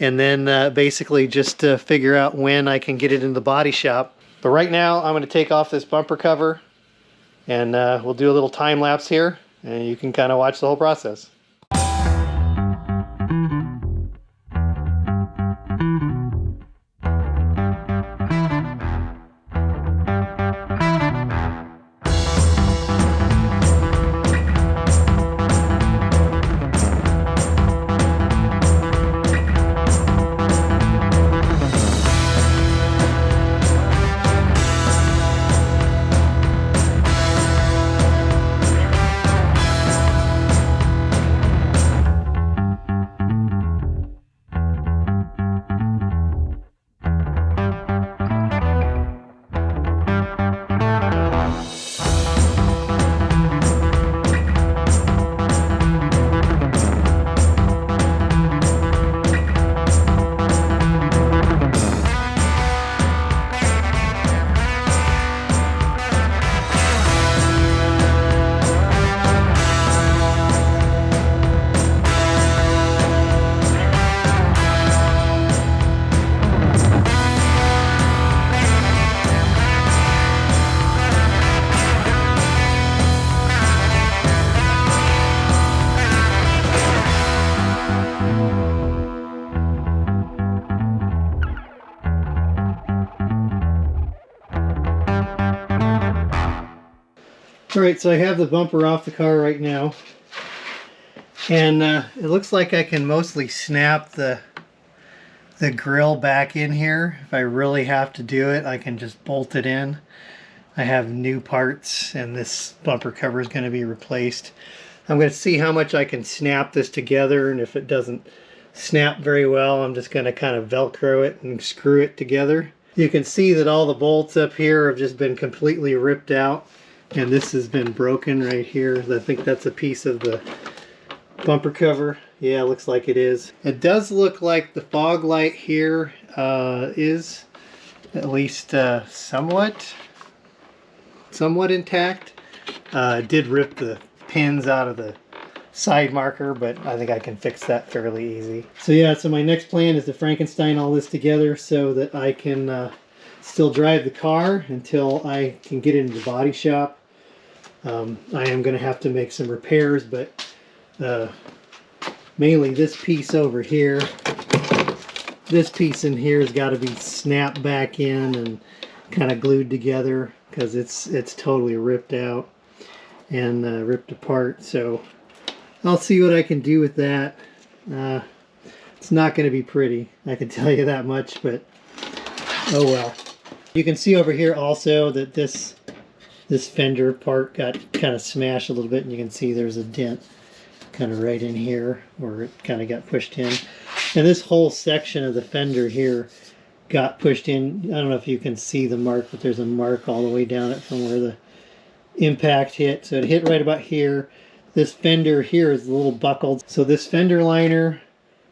and then basically just figure out when I can get it in the body shop. But right now I'm going to take off this bumper cover, and we'll do a little time lapse here, and you can kind of watch the whole process. Alright, so I have the bumper off the car right now, and it looks like I can mostly snap the grill back in here. If I really have to do it, I can just bolt it in. I have new parts, and this bumper cover is going to be replaced. I'm going to see how much I can snap this together, and if it doesn't snap very well, I'm just going to kind of Velcro it and screw it together. You can see that all the bolts up here have just been completely ripped out. And this has been broken right here. I think that's a piece of the bumper cover. Yeah, it looks like it is. It does look like the fog light here is at least somewhat intact. It did rip the pins out of the side marker, but I think I can fix that fairly easy. So yeah, so my next plan is to Frankenstein all this together so that I can still drive the car until I can get into the body shop. I am going to have to make some repairs, but mainly this piece over here, this piece in here has got to be snapped back in and kind of glued together because it's totally ripped out and ripped apart. So I'll see what I can do with that. It's not going to be pretty, I can tell you that much, but oh well. You can see over here also that this fender part got kind of smashed a little bit, and you can see there's a dent kind of right in here where it kind of got pushed in. And this whole section of the fender here got pushed in. I don't know if you can see the mark, but there's a mark all the way down it from where the impact hit. So it hit right about here. This fender here is a little buckled. So this fender liner,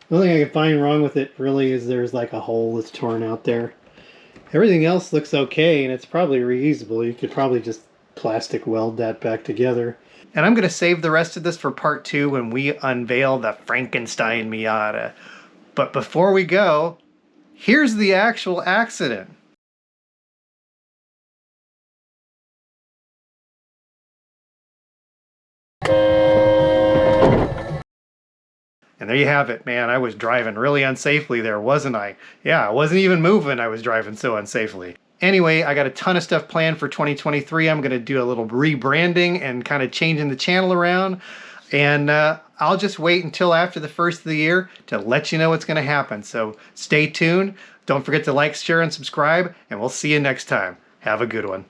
the only thing I can find wrong with it really is there's like a hole that's torn out there. Everything else looks okay, and it's probably reusable. You could probably just plastic weld that back together. And I'm going to save the rest of this for part 2 when we unveil the Frankenstein Miata. But before we go, here's the actual accident. And there you have it, man. I was driving really unsafely there, wasn't I? Yeah, I wasn't even moving. I was driving so unsafely. Anyway, I got a ton of stuff planned for 2023. I'm going to do a little rebranding and kind of changing the channel around. And I'll just wait until after the first of the year to let you know what's going to happen. So stay tuned. Don't forget to like, share, and subscribe. And we'll see you next time. Have a good one.